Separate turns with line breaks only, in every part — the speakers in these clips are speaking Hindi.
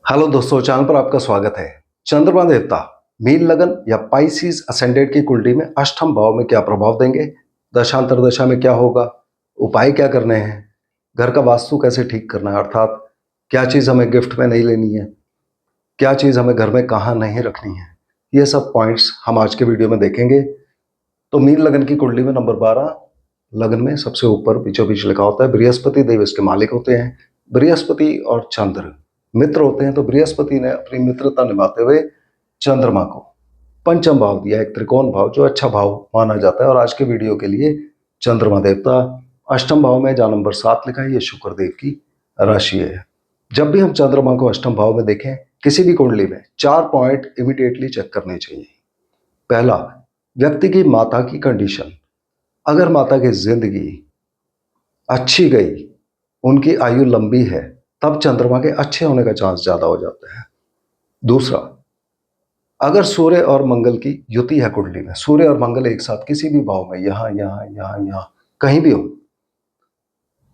हेलो दोस्तों, चैनल पर आपका स्वागत है। चंद्रमा देवता मीन लगन या पाइसिस असेंडेंट की कुंडली में अष्टम भाव में क्या प्रभाव देंगे, दशांतर दशा में क्या होगा, उपाय क्या करने हैं, घर का वास्तु कैसे ठीक करना है, अर्थात क्या चीज हमें गिफ्ट में नहीं लेनी है, क्या चीज हमें घर में कहाँ नहीं रखनी है, ये सब पॉइंट्स हम आज के वीडियो में देखेंगे। तो मीन लगन की कुंडली में नंबर 12 लगन में सबसे ऊपर बीचों बीच लिखा होता है बृहस्पति देव इसके मालिक होते हैं। बृहस्पति और चंद्र मित्र होते हैं, तो बृहस्पति ने अपनी मित्रता निभाते हुए चंद्रमा को पंचम भाव दिया, एक त्रिकोण भाव जो अच्छा भाव माना जाता है। और आज के वीडियो के लिए चंद्रमा देवता अष्टम भाव में जहां नंबर 7 लिखा है, ये शुक्र देव की राशि है। जब भी हम चंद्रमा को अष्टम भाव में देखें किसी भी कुंडली में, 4 पॉइंट इमीडिएटली चेक करने चाहिए। पहला, व्यक्ति की माता की कंडीशन। अगर माता की जिंदगी अच्छी गई, उनकी आयु लंबी है, तब चंद्रमा के अच्छे होने का चांस ज्यादा हो जाता है। दूसरा, अगर सूर्य और मंगल की युति है कुंडली में, सूर्य और मंगल एक साथ किसी भी भाव में, यहां यहां यहां यहां कहीं भी हो,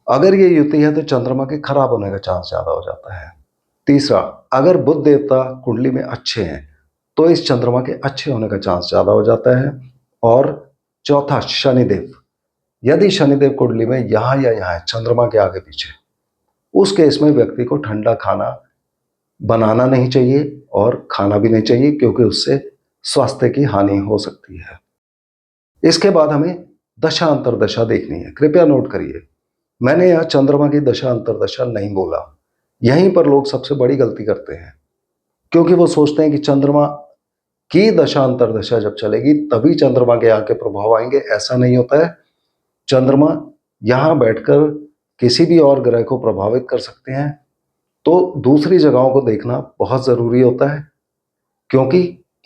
अगर ये युति है तो चंद्रमा के खराब होने का चांस ज्यादा हो जाता है। तीसरा, अगर बुध देवता कुंडली में अच्छे हैं तो इस चंद्रमा के अच्छे होने का चांस ज्यादा हो जाता है। और चौथा, शनिदेव। यदि शनिदेव कुंडली में यहां या यहां है, चंद्रमा के आगे पीछे, उस केस में व्यक्ति को ठंडा खाना बनाना नहीं चाहिए और खाना भी नहीं चाहिए, क्योंकि उससे स्वास्थ्य की हानि हो सकती है। इसके बाद हमें दशा अंतरदशा देखनी है। कृपया नोट करिए, मैंने यहां चंद्रमा की दशा अंतरदशा नहीं बोला। यहीं पर लोग सबसे बड़ी गलती करते हैं, क्योंकि वो सोचते हैं कि चंद्रमा की दशा अंतरदशा जब चलेगी तभी चंद्रमा के यहाँ के प्रभाव आएंगे। ऐसा नहीं होता है। चंद्रमा यहां बैठकर किसी भी और ग्रह को प्रभावित कर सकते हैं, तो दूसरी जगहों को देखना बहुत जरूरी होता है। क्योंकि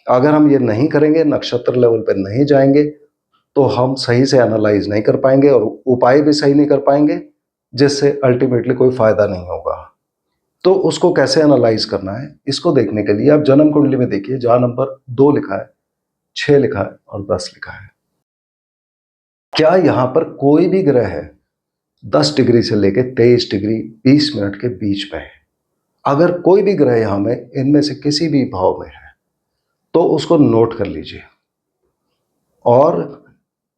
अगर हम ये नहीं करेंगे, नक्षत्र लेवल पर नहीं जाएंगे, तो हम सही से एनालाइज नहीं कर पाएंगे और उपाय भी सही नहीं कर पाएंगे, जिससे अल्टीमेटली कोई फायदा नहीं होगा। तो उसको कैसे एनालाइज करना है, इसको देखने के लिए आप जन्म कुंडली में देखिए, जहां नंबर 2 लिखा है, 6 लिखा है और 10 लिखा है। क्या यहां पर कोई भी ग्रह है 10 डिग्री से लेकर 23 डिग्री 20 मिनट के बीच में है? अगर कोई भी ग्रह यहां में इनमें से किसी भी भाव में है तो उसको नोट कर लीजिए। और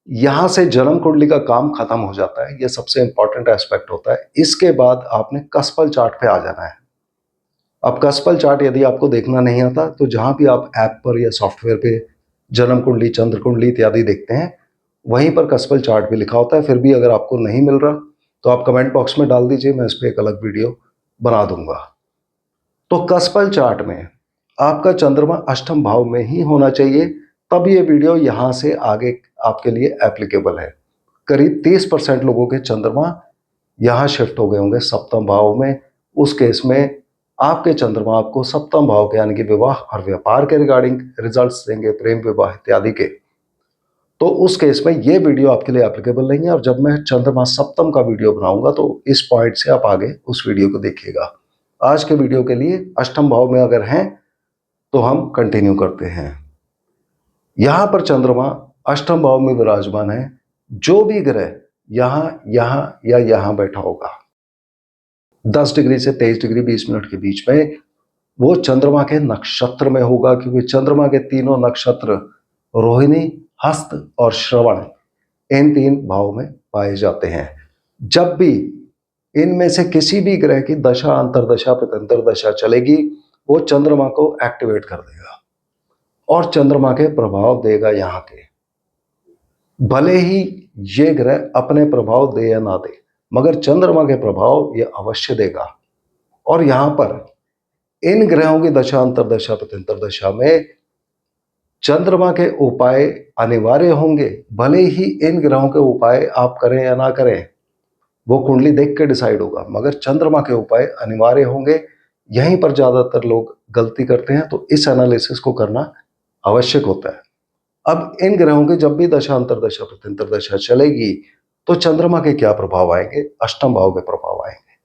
यहां से जन्म कुंडली का काम खत्म हो जाता है, यह सबसे इंपॉर्टेंट एस्पेक्ट होता है। इसके बाद आपने कसपल चार्ट पे आ जाना है। अब कसपल चार्ट यदि आपको देखना नहीं आता, तो जहां भी आप ऐप पर या सॉफ्टवेयर पे जन्म कुंडली, चंद्र कुंडली इत्यादि देखते हैं, वहीं पर कसपल चार्ट भी लिखा होता है। फिर भी अगर आपको नहीं मिल रहा तो आप कमेंट बॉक्स में डाल दीजिए, मैं इस पर एक अलग वीडियो बना दूंगा। तो कसपल चार्ट में आपका चंद्रमा अष्टम भाव में ही होना चाहिए, तब ये वीडियो यहां से आगे आपके लिए एप्लीकेबल है। करीब 30% लोगों के चंद्रमा यहां शिफ्ट हो गए होंगे सप्तम भाव में। उस केस में आपके चंद्रमा आपको सप्तम भाव के यानी कि विवाह और व्यापार के रिगार्डिंग रिजल्ट्स देंगे, प्रेम विवाह इत्यादि के। तो उस केस में ये वीडियो आपके लिए एप्लीकेबल नहीं है। और जब मैं चंद्रमा सप्तम का वीडियो बनाऊंगा तो इस पॉइंट से आप आगे उस वीडियो को देखिएगा। आज के वीडियो के लिए अष्टम भाव में अगर हैं तो हम कंटिन्यू करते हैं। यहां पर चंद्रमा अष्टम भाव में विराजमान है। जो भी ग्रह यहां यहां या यहां बैठा होगा 10 डिग्री से 23 डिग्री 20 मिनट के बीच में, वो चंद्रमा के नक्षत्र में होगा, क्योंकि चंद्रमा के तीनों नक्षत्र रोहिणी, हस्त और श्रवण इन 3 भाव में पाए जाते हैं। जब भी इनमें से किसी भी ग्रह की दशा अंतरदशा प्रत्यंतर दशा चलेगी, वो चंद्रमा को एक्टिवेट कर देगा और चंद्रमा के प्रभाव देगा यहाँ के। भले ही ये ग्रह अपने प्रभाव दे या ना दे, मगर चंद्रमा के प्रभाव ये अवश्य देगा। और यहां पर इन ग्रहों की दशा अंतरदशा प्रत्यंतर दशा में चंद्रमा के उपाय अनिवार्य होंगे। भले ही इन ग्रहों के उपाय आप करें या ना करें, वो कुंडली देख के डिसाइड होगा, मगर चंद्रमा के उपाय अनिवार्य होंगे। यहीं पर ज्यादातर लोग गलती करते हैं, तो इस एनालिसिस को करना आवश्यक होता है। अब इन ग्रहों की जब भी दशा अंतरदशा प्रत्यंतर दशा चलेगी तो चंद्रमा के क्या प्रभाव आएंगे? अष्टम भाव के प्रभाव आएंगे।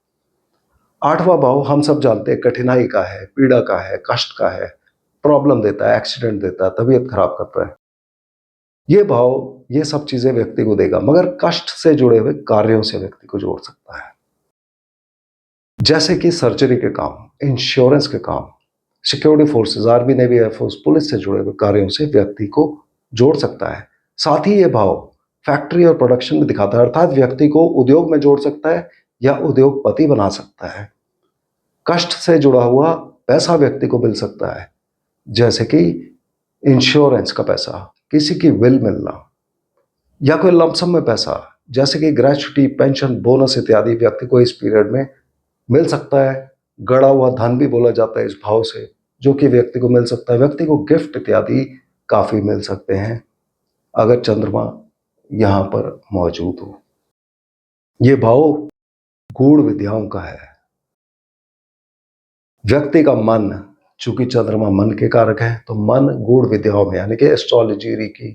आठवां भाव हम सब जानते हैं कठिनाई का है, पीड़ा का है, कष्ट का है, प्रॉब्लम देता है, एक्सीडेंट देता है, तबीयत खराब करता है। ये भाव ये सब चीजें व्यक्ति को देगा, मगर कष्ट से जुड़े हुए कार्यों से व्यक्ति को जोड़ सकता है। जैसे कि सर्जरी के काम, इंश्योरेंस के काम, security forces, army, navy, air force, police से जुड़े हुए कार्यों से व्यक्ति को जोड़ सकता है। साथ ही ये भाव फैक्ट्री और प्रोडक्शन में दिखाता है, अर्थात व्यक्ति को उद्योग में जोड़ सकता है या उद्योगपति बना सकता है। कष्ट से जुड़ा हुआ पैसा व्यक्ति को मिल सकता है, जैसे कि इंश्योरेंस का पैसा, किसी की विल मिलना, या कोई लमसम में पैसा जैसे कि ग्रेच्युटी, पेंशन, बोनस इत्यादि व्यक्ति को इस पीरियड में मिल सकता है। गड़ा हुआ धन भी बोला जाता है इस भाव से, जो कि व्यक्ति को मिल सकता है। व्यक्ति को गिफ्ट इत्यादि काफी मिल सकते हैं अगर चंद्रमा यहां पर मौजूद हो। ये भाव गूढ़ विद्याओं का है। व्यक्ति का मन, चूंकि चंद्रमा मन के कारक है, तो मन गूढ़ विद्याओं में यानी कि एस्ट्रोलॉजी, रीकी,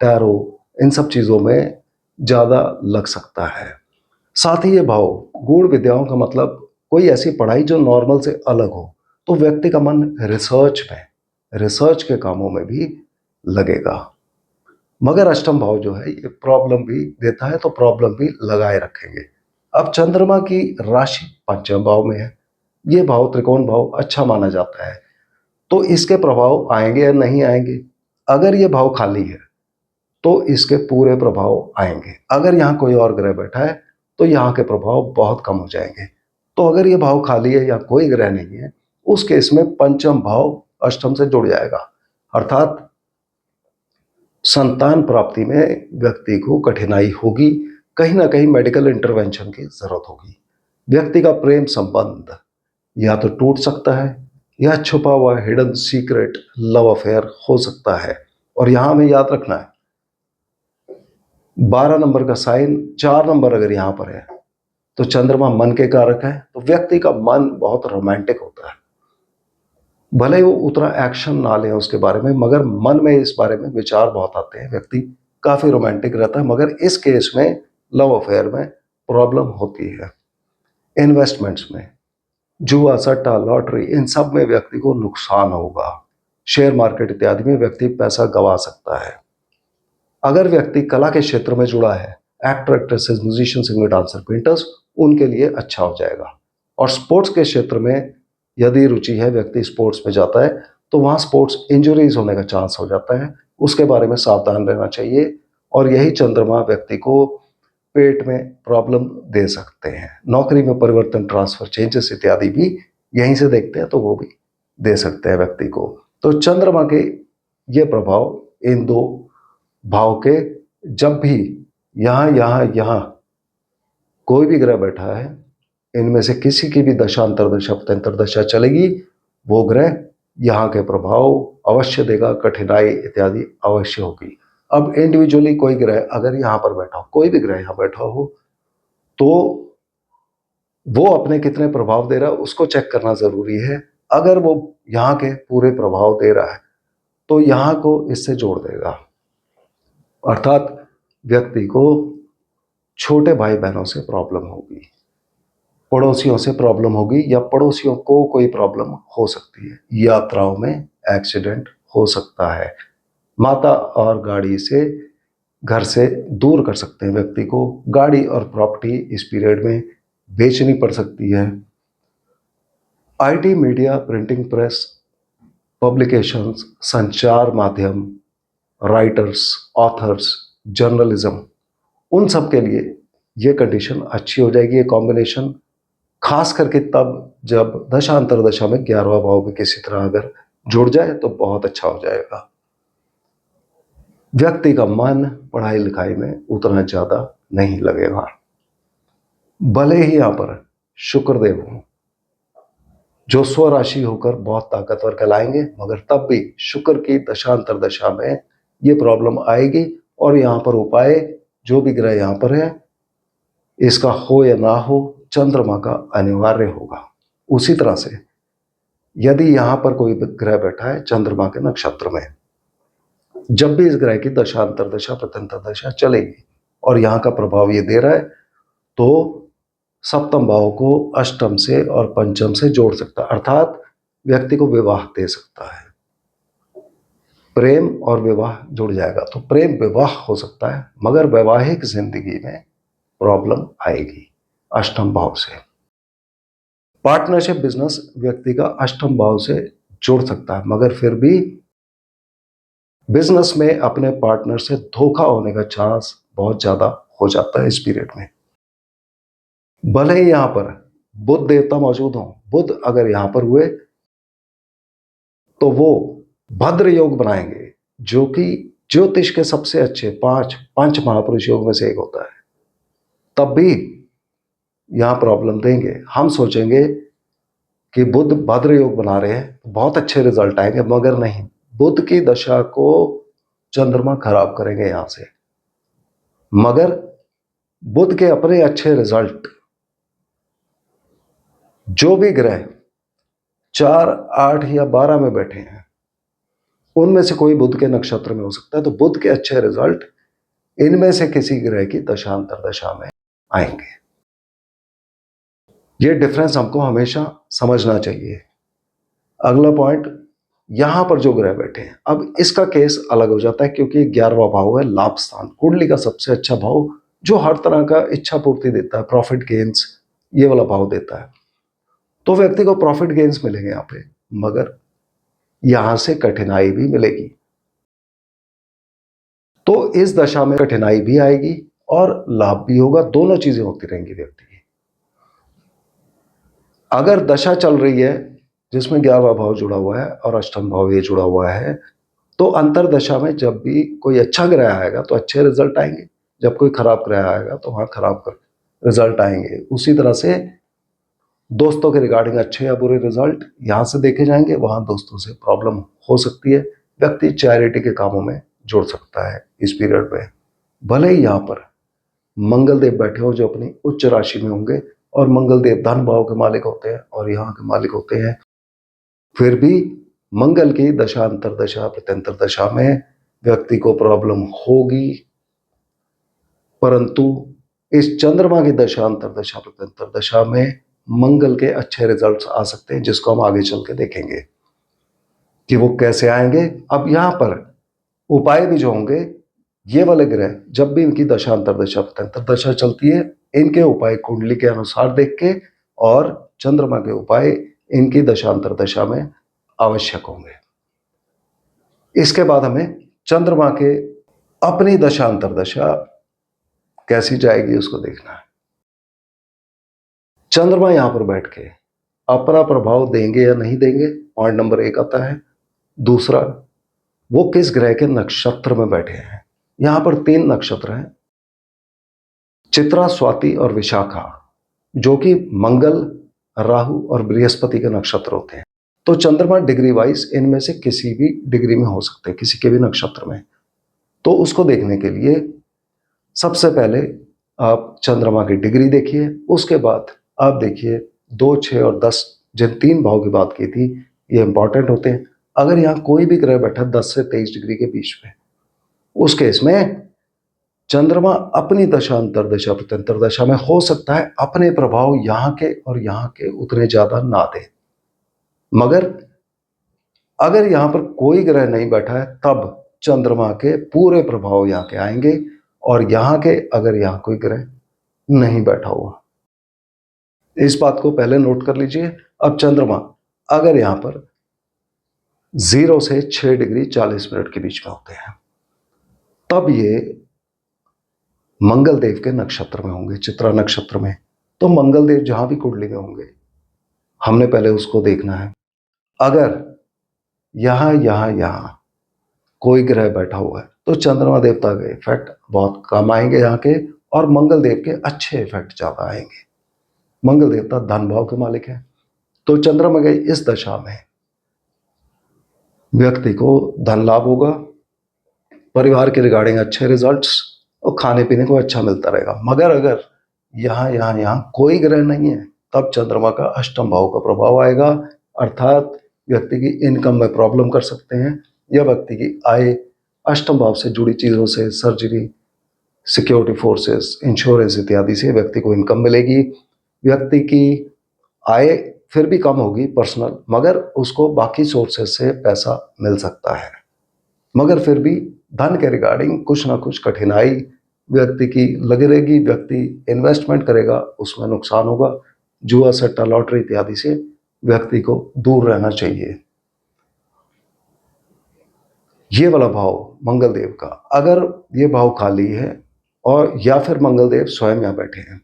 टैरो, इन सब चीजों में ज्यादा लग सकता है। साथ ही ये भाव गूढ़ विद्याओं का मतलब कोई ऐसी पढ़ाई जो नॉर्मल से अलग हो, तो व्यक्ति का मन रिसर्च के कामों में भी लगेगा। मगर अष्टम भाव जो है ये प्रॉब्लम भी देता है, तो प्रॉब्लम भी लगाए रखेंगे। अब चंद्रमा की राशि पंचम भाव में है। ये भाव त्रिकोण भाव अच्छा माना जाता है, तो इसके प्रभाव आएंगे या नहीं आएंगे। अगर ये भाव खाली है तो इसके पूरे प्रभाव आएंगे। अगर यहाँ कोई और ग्रह बैठा है तो यहाँ के प्रभाव बहुत कम हो जाएंगे। तो अगर ये भाव खाली है या कोई ग्रह नहीं है, उस केस में पंचम भाव अष्टम से जुड़ जाएगा, अर्थात संतान प्राप्ति में व्यक्ति को कठिनाई होगी, कहीं ना कहीं मेडिकल इंटरवेंशन की जरूरत होगी। व्यक्ति का प्रेम संबंध या तो टूट सकता है या छुपा हुआ हिडन सीक्रेट लव अफेयर हो सकता है। और यहां हमें याद रखना है 12 नंबर का साइन, 4 नंबर अगर यहां पर है तो चंद्रमा मन के कारक है, तो व्यक्ति का मन बहुत रोमांटिक होता है। भले ही वो उतना एक्शन ना ले उसके बारे में, मगर मन में इस बारे में विचार बहुत आते हैं। व्यक्ति काफी रोमांटिक रहता है, मगर इस केस में लव अफेयर में प्रॉब्लम होती है। इन्वेस्टमेंट्स में, जुआ, सट्टा, लॉटरी, इन सब में व्यक्ति को नुकसान होगा। शेयर मार्केट इत्यादि में व्यक्ति पैसा गंवा सकता है। अगर व्यक्ति कला के क्षेत्र में जुड़ा है, actor, actresses, musician, singer, dancer, painters, उनके लिए अच्छा हो जाएगा। और स्पोर्ट्स के क्षेत्र में यदि रुचि है, व्यक्ति स्पोर्ट्स में जाता है, तो वहाँ स्पोर्ट्स इंजरीज होने का चांस हो जाता है, उसके बारे में सावधान रहना चाहिए। और यही चंद्रमा व्यक्ति को पेट में प्रॉब्लम दे सकते हैं। नौकरी में परिवर्तन, ट्रांसफर, चेंजेस इत्यादि भी यहीं से देखते हैं, तो वो भी दे सकते हैं व्यक्ति को। तो चंद्रमा के ये प्रभाव इन दो भाव के जब भी यहाँ कोई भी ग्रह बैठा है, इनमें से किसी की भी दशा, अंतरदशा, पतंतर दशा चलेगी, वो ग्रह यहाँ के प्रभाव अवश्य देगा, कठिनाई इत्यादि अवश्य होगी। अब इंडिविजुअली कोई ग्रह अगर यहाँ पर बैठा हो, कोई भी ग्रह यहाँ बैठा हो, तो वो अपने कितने प्रभाव दे रहा है उसको चेक करना जरूरी है। अगर वो यहाँ के पूरे प्रभाव दे रहा है तो यहाँ को इससे जोड़ देगा, अर्थात व्यक्ति को छोटे भाई बहनों से प्रॉब्लम होगी, पड़ोसियों से प्रॉब्लम होगी, या पड़ोसियों को कोई प्रॉब्लम हो सकती है। यात्राओं में एक्सीडेंट हो सकता है। माता और गाड़ी से, घर से दूर कर सकते हैं व्यक्ति को। गाड़ी और प्रॉपर्टी इस पीरियड में बेचनी पड़ सकती है। IT, media, printing press, publications, संचार माध्यम, राइटर्स, ऑथर्स, जर्नलिज्म, उन सब के लिए ये कंडीशन अच्छी हो जाएगी, ये कॉम्बिनेशन। खास करके तब जब दशा अंतरदशा में 11वां भाव भी किसी तरह अगर जुड़ जाए तो बहुत अच्छा हो जाएगा। व्यक्ति का मन पढ़ाई लिखाई में उतना ज्यादा नहीं लगेगा। भले ही यहां पर शुक्रदेव हो जो स्वराशि होकर बहुत ताकतवर कहलाएंगे, मगर तब भी शुक्र की दशा अंतरदशा में ये प्रॉब्लम आएगी। और यहाँ पर उपाय, जो भी ग्रह यहाँ पर है, इसका हो या ना हो, चंद्रमा का अनिवार्य होगा। उसी तरह से यदि यहाँ पर कोई ग्रह बैठा है चंद्रमा के नक्षत्र में, जब भी इस ग्रह की दशा अंतरदशा प्रत्यंतर दशा चलेगी और यहाँ का प्रभाव ये दे रहा है, तो सप्तम भाव को अष्टम से और पंचम से जोड़ सकता है, अर्थात व्यक्ति को विवाह दे सकता है। प्रेम और विवाह जुड़ जाएगा, तो प्रेम विवाह हो सकता है, मगर वैवाहिक जिंदगी में प्रॉब्लम आएगी अष्टम भाव से। पार्टनरशिप बिजनेस व्यक्ति का अष्टम भाव से जुड़ सकता है, मगर फिर भी बिजनेस में अपने पार्टनर से धोखा होने का चांस बहुत ज्यादा हो जाता है इस पीरियड में। भले ही यहां पर बुध देवता मौजूद हो, बुध अगर यहां पर हुए तो वो भद्र योग बनाएंगे, जो कि ज्योतिष के सबसे अच्छे पंच महापुरुष योग में से एक होता है। तब भी यहां प्रॉब्लम देंगे। हम सोचेंगे कि बुध भद्र योग बना रहे हैं, बहुत अच्छे रिजल्ट आएंगे, मगर नहीं, बुध की दशा को चंद्रमा खराब करेंगे यहां से। मगर बुध के अपने अच्छे रिजल्ट, जो भी ग्रह 4, 8 या 12 में बैठे हैं, उनमें से कोई बुध के नक्षत्र में हो सकता है, तो बुध के अच्छे रिजल्ट इनमें से किसी ग्रह की दशांतर दशा में आएंगे। ये डिफरेंस हमको हमेशा समझना चाहिए। अगला पॉइंट, यहां पर जो ग्रह बैठे हैं, अब इसका केस अलग हो जाता है, क्योंकि 11वां भाव है लाभ स्थान, कुंडली का सबसे अच्छा भाव, जो हर तरह का इच्छा पूर्ति देता है, प्रॉफिट गेन्स, ये वाला भाव देता है। तो व्यक्ति को प्रॉफिट गेन्स मिलेंगे यहां पे, मगर यहां से कठिनाई भी मिलेगी। तो इस दशा में कठिनाई भी आएगी और लाभ भी होगा, दोनों चीजें होती रहेंगी व्यक्ति की। अगर दशा चल रही है जिसमें 11वां भाव जुड़ा हुआ है और अष्टम भाव ये जुड़ा हुआ है, तो अंतर दशा में जब भी कोई अच्छा ग्रह आएगा तो अच्छे रिजल्ट आएंगे, जब कोई खराब ग्रह आएगा तो वहां खराब रिजल्ट आएंगे। उसी तरह से दोस्तों के रिगार्डिंग अच्छे या बुरे रिजल्ट यहां से देखे जाएंगे, वहां दोस्तों से प्रॉब्लम हो सकती है। व्यक्ति चैरिटी के कामों में जुड़ सकता है इस पीरियड में। भले ही यहां पर मंगल देव बैठे हो जो अपनी उच्च राशि में होंगे, और मंगल देव धन भाव के मालिक होते हैं और यहाँ के मालिक होते हैं, फिर भी मंगल की दशा अंतर दशा प्रत्यंतर दशा में व्यक्ति को प्रॉब्लम होगी। परंतु इस चंद्रमा की दशा अंतर दशा प्रत्यंतर दशा में मंगल के अच्छे रिजल्ट्स आ सकते हैं, जिसको हम आगे चल के देखेंगे कि वो कैसे आएंगे। अब यहां पर उपाय भी जो होंगे, ये वाले ग्रह जब भी इनकी दशा अंतर दशा प्रत्यंतर दशा चलती है, इनके उपाय कुंडली के अनुसार देख के, और चंद्रमा के उपाय इनकी दशांतर दशा में आवश्यक होंगे। इसके बाद हमें चंद्रमा के अपनी दशांतर दशा कैसी जाएगी उसको देखना है। चंद्रमा यहां पर बैठ के अपना प्रभाव देंगे या नहीं देंगे, पॉइंट नंबर 1 आता है। दूसरा, वो किस ग्रह के नक्षत्र में बैठे हैं। यहां पर 3 नक्षत्र हैं, चित्रा, स्वाति और विशाखा, जो कि मंगल, राहु और बृहस्पति के नक्षत्र होते हैं। तो चंद्रमा डिग्री वाइज इनमें से किसी भी डिग्री में हो सकते हैं, किसी के भी नक्षत्र में। तो उसको देखने के लिए सबसे पहले आप चंद्रमा की डिग्री देखिए, उसके बाद आप देखिए 2, 6 और 10, जिन 3 भाव की बात की थी, ये इंपॉर्टेंट होते हैं। अगर यहाँ कोई भी ग्रह बैठा 10 से 23 डिग्री के बीच में, उस केस में चंद्रमा अपनी दशा अंतर दशा प्रत्यंतर दशा में हो सकता है अपने प्रभाव यहाँ के और यहाँ के उतने ज्यादा ना दे। मगर अगर यहाँ पर कोई ग्रह नहीं बैठा है, तब चंद्रमा के पूरे प्रभाव यहाँ के आएंगे, और यहाँ के अगर यहाँ कोई ग्रह नहीं बैठा हुआ, इस बात को पहले नोट कर लीजिए। अब चंद्रमा अगर यहाँ पर 0 से 6 डिग्री 40 मिनट के बीच में होते हैं, तब ये मंगल देव के नक्षत्र में होंगे, चित्रा नक्षत्र में। तो मंगल देव जहां भी कुंडली में होंगे, हमने पहले उसको देखना है। अगर यहां कोई ग्रह बैठा हुआ है, तो चंद्रमा देवता के इफेक्ट बहुत कम आएंगे यहाँ के, और मंगल देव के अच्छे इफेक्ट ज्यादा आएंगे। मंगल देवता धन भाव के मालिक है। तो चंद्रमा के इस दशा में व्यक्ति को धन लाभ होगा, परिवार के रिगार्डिंग अच्छे रिजल्ट्स, और खाने पीने को अच्छा मिलता रहेगा। मगर अगर यहाँ कोई ग्रह नहीं है, तब चंद्रमा का अष्टम भाव का प्रभाव आएगा, अर्थात व्यक्ति की इनकम में प्रॉब्लम कर सकते हैं, या व्यक्ति की आय अष्टम भाव से जुड़ी चीजों से, सर्जरी, सिक्योरिटी फोर्सेस, इंश्योरेंस इत्यादि से व्यक्ति को इनकम मिलेगी। व्यक्ति की आय फिर भी कम होगी पर्सनल, मगर उसको बाकी सोर्सेस से पैसा मिल सकता है। मगर फिर भी धन के रिगार्डिंग कुछ ना कुछ कठिनाई व्यक्ति की लगी रहेगी। व्यक्ति इन्वेस्टमेंट करेगा, उसमें नुकसान होगा। जुआ, सट्टा, लॉटरी इत्यादि से व्यक्ति को दूर रहना चाहिए। ये वाला भाव मंगल देव का, अगर ये भाव खाली है और या फिर मंगल देव स्वयं यहां बैठे हैं,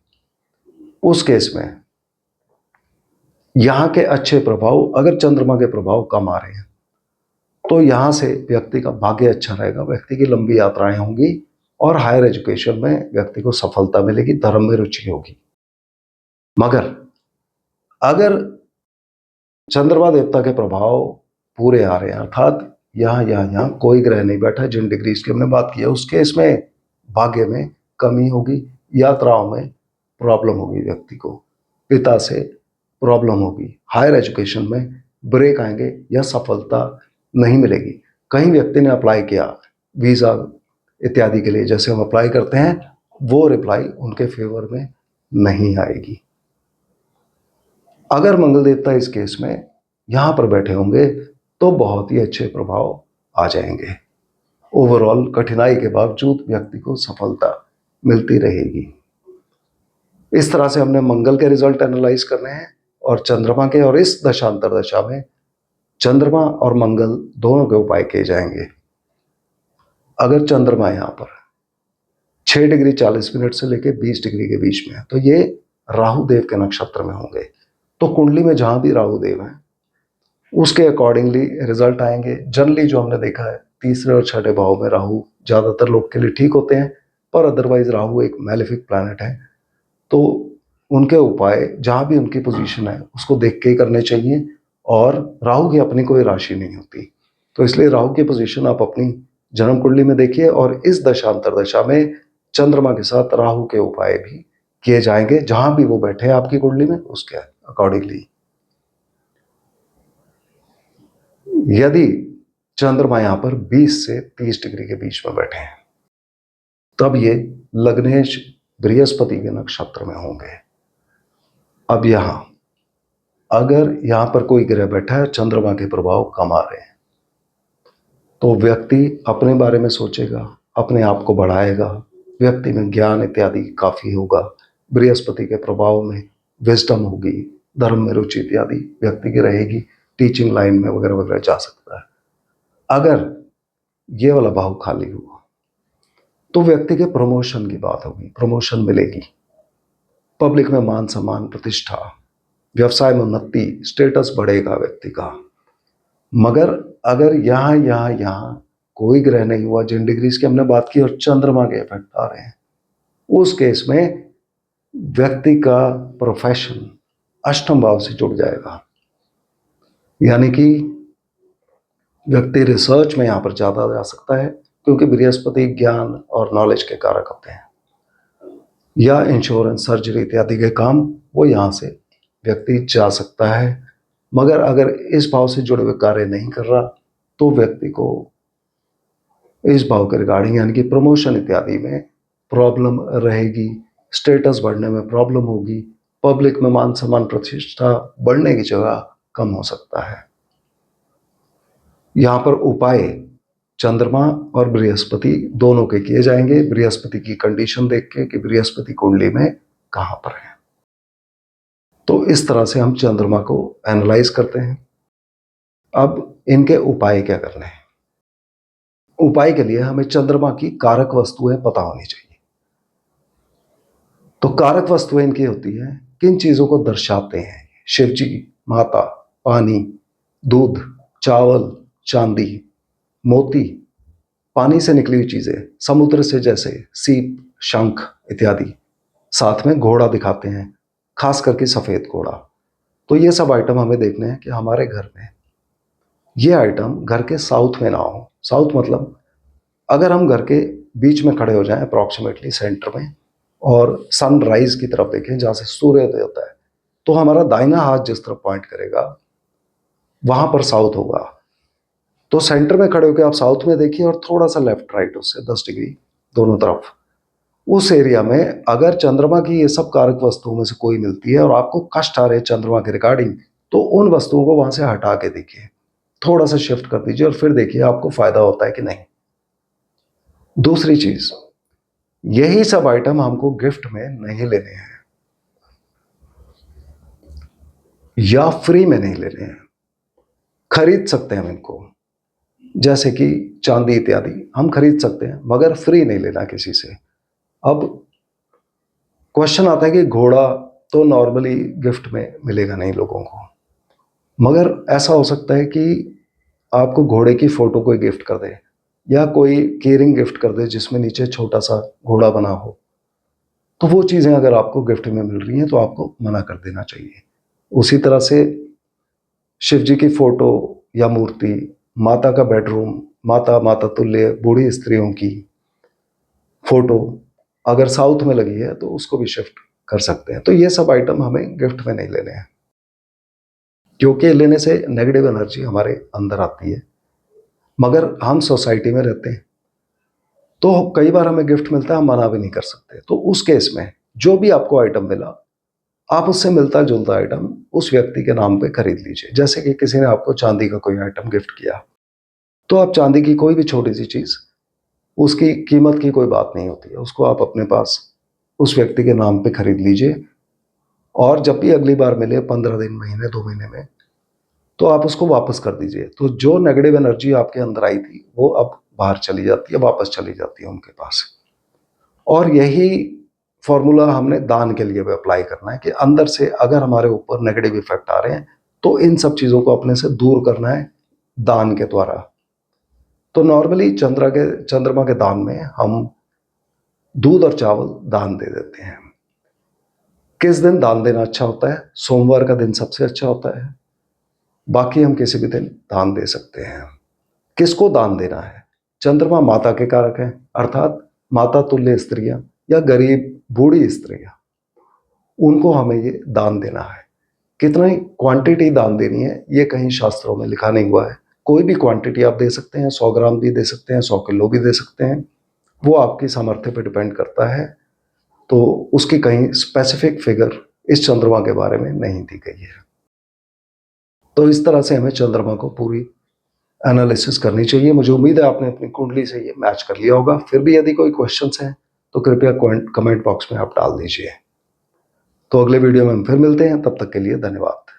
उस केस में यहां के अच्छे प्रभाव, अगर चंद्रमा के प्रभाव कम आ रहे हैं तो यहां से व्यक्ति का भाग्य अच्छा रहेगा, व्यक्ति की लंबी यात्राएं होंगी और हायर एजुकेशन में व्यक्ति को सफलता मिलेगी, धर्म में रुचि होगी। मगर अगर चंद्रमा देवता के प्रभाव पूरे आ रहे हैं, अर्थात यहां कोई ग्रह नहीं बैठा, जिन डिग्रीज की हमने बात की है, उसके इसमें भाग्य में कमी होगी, यात्राओं में प्रॉब्लम होगी, व्यक्ति को पिता से प्रॉब्लम होगी, हायर एजुकेशन में ब्रेक आएंगे या सफलता नहीं मिलेगी। कहीं व्यक्ति ने अप्लाई किया वीजा इत्यादि के लिए, जैसे हम अप्लाई करते हैं, वो रिप्लाई उनके फेवर में नहीं आएगी। अगर मंगल देवता इस केस में यहां पर बैठे होंगे तो बहुत ही अच्छे प्रभाव आ जाएंगे। ओवरऑल कठिनाई के बावजूद व्यक्ति को सफलता मिलती रहेगी। इस तरह से हमने मंगल के रिजल्ट एनालाइज करने हैं और चंद्रमा के, और इस दशांतर दशा में चंद्रमा और मंगल दोनों के उपाय किए जाएंगे। अगर चंद्रमा यहां पर 6 डिग्री 40 मिनट से लेकर 20 डिग्री के बीच में है तो ये राहु देव के नक्षत्र में होंगे। तो कुंडली में जहां भी राहु देव है उसके अकॉर्डिंगली रिजल्ट आएंगे। जनरली जो हमने देखा है, तीसरे और छठे भाव में राहु ज्यादातर लोग के लिए ठीक होते हैं, पर अदरवाइज राहु एक मैलेफिक प्लैनेट है, तो उनके उपाय जहां भी उनकी पोजीशन है उसको देख के ही करने चाहिए। और राहु की अपनी कोई राशि नहीं होती, तो इसलिए राहु की पोजीशन आप अपनी जन्म कुंडली में देखिए, और इस दशांतर दशा में चंद्रमा के साथ राहु के उपाय भी किए जाएंगे, जहां भी वो बैठे हैं आपकी कुंडली में उसके अकॉर्डिंगली। यदि चंद्रमा यहां पर 20 से 30 डिग्री के बीच में बैठे हैं तब ये लग्नेश बृहस्पति के नक्षत्र में होंगे। अब अगर यहां पर कोई ग्रह बैठा है, चंद्रमा के प्रभाव कम आ रहे हैं, तो व्यक्ति अपने बारे में सोचेगा, अपने आप को बढ़ाएगा, व्यक्ति में ज्ञान इत्यादि काफी होगा, बृहस्पति के प्रभाव में विजडम होगी, धर्म में रुचि इत्यादि व्यक्ति की रहेगी, टीचिंग लाइन में वगैरह वगैरह जा सकता है। अगर ये वाला भाव खाली हुआ तो व्यक्ति के प्रमोशन की बात होगी, प्रमोशन मिलेगी, पब्लिक में मान सम्मान, प्रतिष्ठा, व्यवसाय में उन्नति, स्टेटस बढ़ेगा व्यक्ति का। मगर अगर यहां कोई ग्रह नहीं हुआ, जिन डिग्रीज की हमने बात की, और चंद्रमा के इफेक्ट आ रहे हैं, उस केस में व्यक्ति का प्रोफेशन अष्टम भाव से जुड़ जाएगा, यानी कि व्यक्ति रिसर्च में यहां पर ज्यादा जा सकता है, क्योंकि बृहस्पति ज्ञान और नॉलेज के कारक होते हैं, या इंश्योरेंस, सर्जरी इत्यादि के काम वो यहां से व्यक्ति जा सकता है। मगर अगर इस भाव से जुड़े हुए कार्य नहीं कर रहा तो व्यक्ति को इस भाव के रिगार्डिंग, यानी कि प्रमोशन इत्यादि में प्रॉब्लम रहेगी, स्टेटस बढ़ने में प्रॉब्लम होगी, पब्लिक में मान सम्मान प्रतिष्ठा बढ़ने की जगह कम हो सकता है। यहां पर उपाय चंद्रमा और बृहस्पति दोनों के किए जाएंगे, बृहस्पति की कंडीशन देख के कि बृहस्पति कुंडली में कहां पर है। तो इस तरह से हम चंद्रमा को एनालाइज करते हैं। अब इनके उपाय क्या करने हैं? उपाय के लिए हमें चंद्रमा की कारक वस्तुएं पता होनी चाहिए। तो कारक वस्तुएं इनकी होती हैं, किन चीजों को दर्शाते हैं? शिव जी, माता, पानी, दूध, चावल, चांदी, मोती, पानी से निकली हुई चीजें, समुद्र से जैसे सीप, शंख इत्यादि, साथ में घोड़ा दिखाते हैं, खास करके सफेद घोड़ा। तो ये सब आइटम हमें देखने हैं कि हमारे घर में ये आइटम घर के साउथ में ना हो। साउथ मतलब अगर हम घर के बीच में खड़े हो जाएं, अप्रॉक्सीमेटली सेंटर में, और सनराइज की तरफ देखें जहां से सूर्योदय होता है, तो हमारा दाहिना हाथ जिस तरफ पॉइंट करेगा वहां पर साउथ होगा। तो सेंटर में खड़े होकर आप साउथ में देखिए और थोड़ा सा लेफ्ट राइट उससे 10 डिग्री दोनों तरफ, उस एरिया में अगर चंद्रमा की ये सब कारक वस्तुओं में से कोई मिलती है और आपको कष्ट आ रहे हैं चंद्रमा के रिगार्डिंग, तो उन वस्तुओं को वहां से हटा के देखिए, थोड़ा सा शिफ्ट कर दीजिए और फिर देखिए आपको फायदा होता है कि नहीं। दूसरी चीज, यही सब आइटम हमको गिफ्ट में नहीं लेने हैं। या फ्री में नहीं लेने हैं। खरीद सकते हैं हम इनको, जैसे कि चांदी इत्यादि हम खरीद सकते हैं, मगर फ्री नहीं लेना किसी से। अब क्वेश्चन आता है कि घोड़ा तो नॉर्मली गिफ्ट में मिलेगा नहीं लोगों को, मगर ऐसा हो सकता है कि आपको घोड़े की फोटो कोई गिफ्ट कर दे, या कोई कीरिंग गिफ्ट कर दे जिसमें नीचे छोटा सा घोड़ा बना हो। तो वो चीज़ें अगर आपको गिफ्ट में मिल रही हैं तो आपको मना कर देना चाहिए। उसी तरह से शिव जी की फोटो या मूर्ति, माता का बेडरूम, माता तुल्य बूढ़ी स्त्रियों की फोटो अगर साउथ में लगी है तो उसको भी शिफ्ट कर सकते हैं। तो ये सब आइटम हमें गिफ्ट में नहीं लेने हैं, क्योंकि लेने से नेगेटिव एनर्जी हमारे अंदर आती है। मगर हम सोसाइटी में रहते हैं तो कई बार हमें गिफ्ट मिलता है, हम मना भी नहीं कर सकते। तो उस केस में जो भी आपको आइटम मिला, आप उससे मिलता जुलता आइटम उस व्यक्ति के नाम पे खरीद लीजिए। जैसे कि किसी ने आपको चांदी का कोई आइटम गिफ्ट किया, तो आप चांदी की कोई भी छोटी सी चीज़, उसकी कीमत की कोई बात नहीं होती है, उसको आप अपने पास उस व्यक्ति के नाम पे खरीद लीजिए। और जब भी अगली बार मिले 15 दिन, महीने, 2 महीने में, तो आप उसको वापस कर दीजिए। तो जो नेगेटिव एनर्जी आपके अंदर आई थी वो अब बाहर चली जाती है, वापस चली जाती है उनके पास। और यही फॉर्मूला हमने दान के लिए भी अप्लाई करना है कि अंदर से अगर हमारे ऊपर नेगेटिव इफेक्ट आ रहे हैं तो इन सब चीज़ों को अपने से दूर करना है दान के द्वारा। तो नॉर्मली चंद्रमा के दान में हम दूध और चावल दान दे देते हैं। किस दिन दान देना अच्छा होता है? सोमवार का दिन सबसे अच्छा होता है, बाकी हम किसी भी दिन दान दे सकते हैं। किसको दान देना है? चंद्रमा माता के कारक हैं, अर्थात माता तुल्य स्त्रियां या गरीब बूढ़ी स्त्रियां, उनको हमें ये दान देना है। कितना ही क्वांटिटी दान देनी है ये कहीं शास्त्रों में लिखा नहीं हुआ है। कोई भी क्वांटिटी आप दे सकते हैं, 100 ग्राम भी दे सकते हैं, 100 किलो भी दे सकते हैं, वो आपकी सामर्थ्य पर डिपेंड करता है। तो उसकी कहीं स्पेसिफिक फिगर इस चंद्रमा के बारे में नहीं दी गई है। तो इस तरह से हमें चंद्रमा को पूरी एनालिसिस करनी चाहिए। मुझे उम्मीद है आपने अपनी कुंडली से ये मैच कर लिया होगा। फिर भी यदि कोई क्वेश्चंस हैं तो कृपया कमेंट बॉक्स में आप डाल दीजिए। तो अगले वीडियो में हम फिर मिलते हैं, तब तक के लिए धन्यवाद।